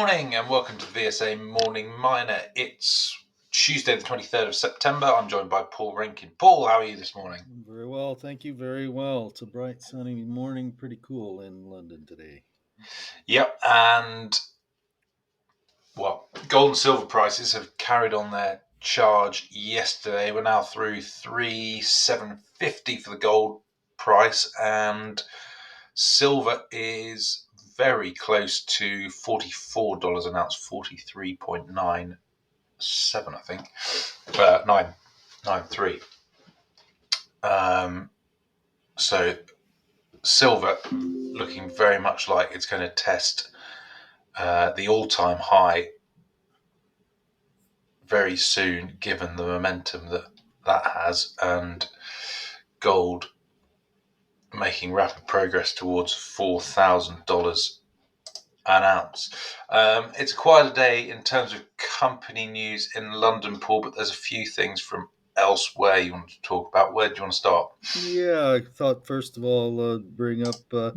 morning and welcome to the VSA Morning Miner. It's Tuesday the 23rd of September. I'm joined by Paul Rankin. Paul, how are you this morning? Very well, thank you very well. It's a bright, sunny morning, pretty cool in London today. Yep, and gold and silver prices have carried on their charge yesterday. We're now through 3,750 for the gold price, and silver is very close to $44 an ounce, 43.97, I think. 993. So silver looking very much like it's going to test the all-time high very soon, given the momentum that has, and gold making rapid progress towards $4,000 an ounce. It's quite a day in terms of company news in London, Paul, but there's a few things from elsewhere you want to talk about. Where do you want to start? Yeah, I thought first of all bring up the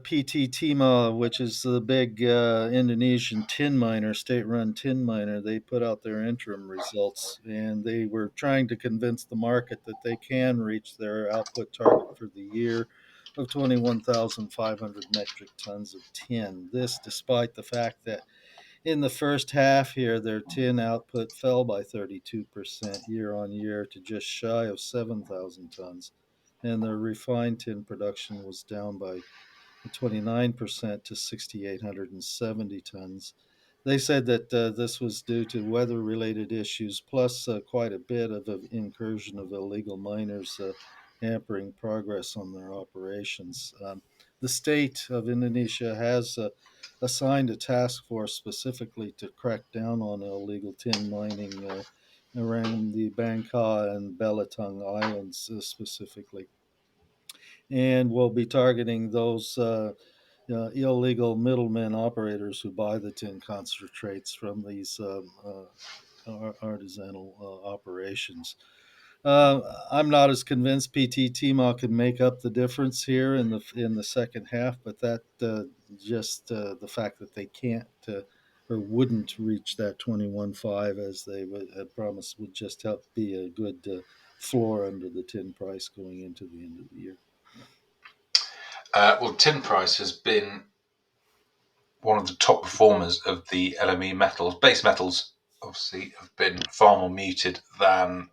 PT Timah, which is the big Indonesian tin miner, state-run tin miner. They put out their interim results, and they were trying to convince the market that they can reach their output target for the year of 21,500 metric tons of tin. This despite the fact that in the first half here, their tin output fell by 32% year on year to just shy of 7,000 tons, and their refined tin production was down by 29% to 6,870 tons. They said that this was due to weather related issues, plus quite a bit of an incursion of illegal miners hampering progress on their operations. The state of Indonesia has assigned a task force specifically to crack down on illegal tin mining around the Bangka and Belitung Islands specifically, and will be targeting those illegal middlemen operators who buy the tin concentrates from these artisanal operations. I'm not as convinced PT Timah can make up the difference here in the second half, but that just the fact that they can't or wouldn't reach that 21.5 as they had promised would just help be a good floor under the tin price going into the end of the year. Tin price has been one of the top performers of the LME metals. Base metals obviously have been far more muted than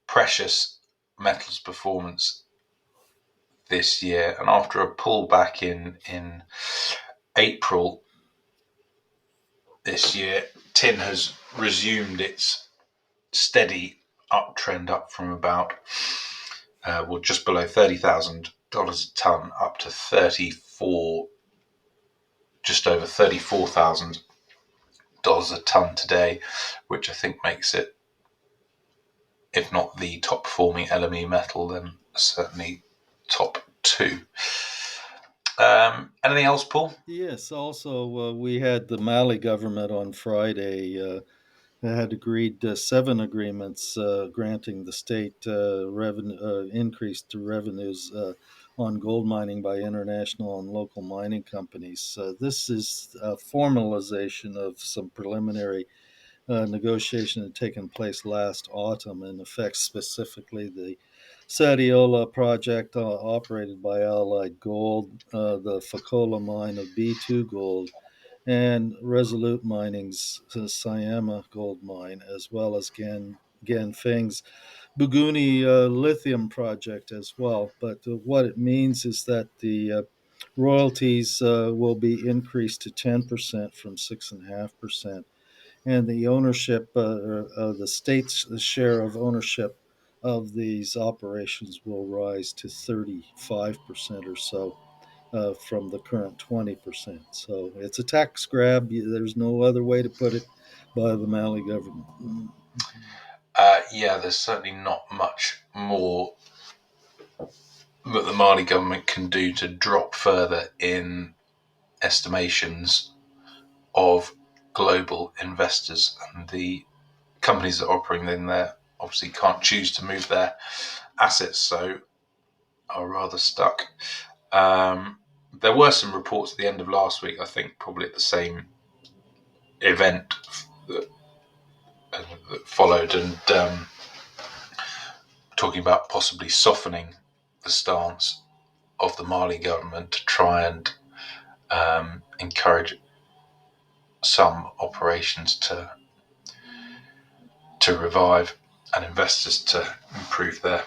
precious metals performance this year. And after a pullback in April this year, tin has resumed its steady uptrend up from about just below $30,000 a ton up to just over $34,000 a ton today, which I think makes it, if not the top performing LME metal, then certainly top two. Anything else, Paul? Yes, also, we had the Mali government on Friday had agreed 7 agreements granting the state increased revenues on gold mining by international and local mining companies. This is a formalization of some preliminary negotiation that had taken place last autumn and affects specifically the Sadiola project operated by Allied Gold, the Fekola mine of B2 Gold, and Resolute Mining's Syama gold mine, as well as Ganfeng's Buguni lithium project as well. But what it means is that the royalties will be increased to 10% from 6.5%, and the ownership, the state's share of ownership of these operations will rise to 35% or so from the current 20%. So it's a tax grab. There's no other way to put it by the Mali government. There's certainly not much more that the Mali government can do to drop further in estimations of global investors, and the companies that are operating in there obviously can't choose to move their assets, so are rather stuck. There were some reports at the end of last week, I think probably at the same event that followed, and talking about possibly softening the stance of the Mali government to try and encourage some operations to revive and investors to improve their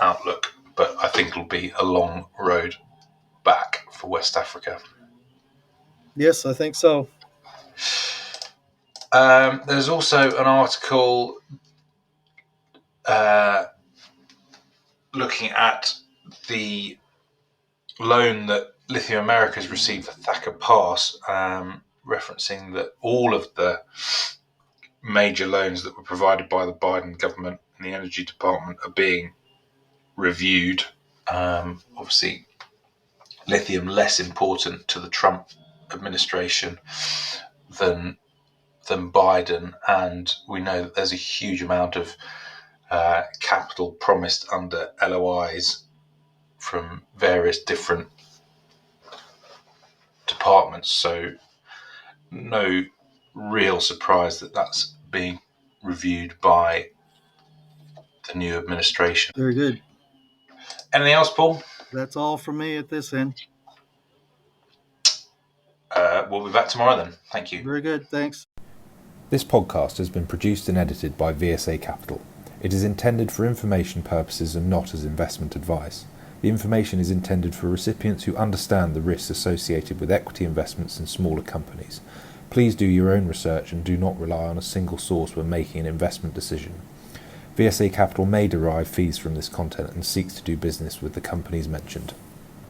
outlook. But I think it'll be a long road back for West Africa. Yes, I think so. There's also an article looking at the loan that Lithium America has received for Thacker Pass, referencing that all of the major loans that were provided by the Biden government and the Energy Department are being reviewed. Obviously, lithium less important to the Trump administration than Biden, and we know that there's a huge amount of capital promised under LOIs from various different departments. So no real surprise that that's being reviewed by the new administration. Very good. Anything else, Paul? That's all from me at this end. We'll be back tomorrow then. Thank you. Very good. Thanks. This podcast has been produced and edited by VSA Capital. It is intended for information purposes and not as investment advice. The information is intended for recipients who understand the risks associated with equity investments in smaller companies. Please do your own research and do not rely on a single source when making an investment decision. VSA Capital may derive fees from this content and seeks to do business with the companies mentioned.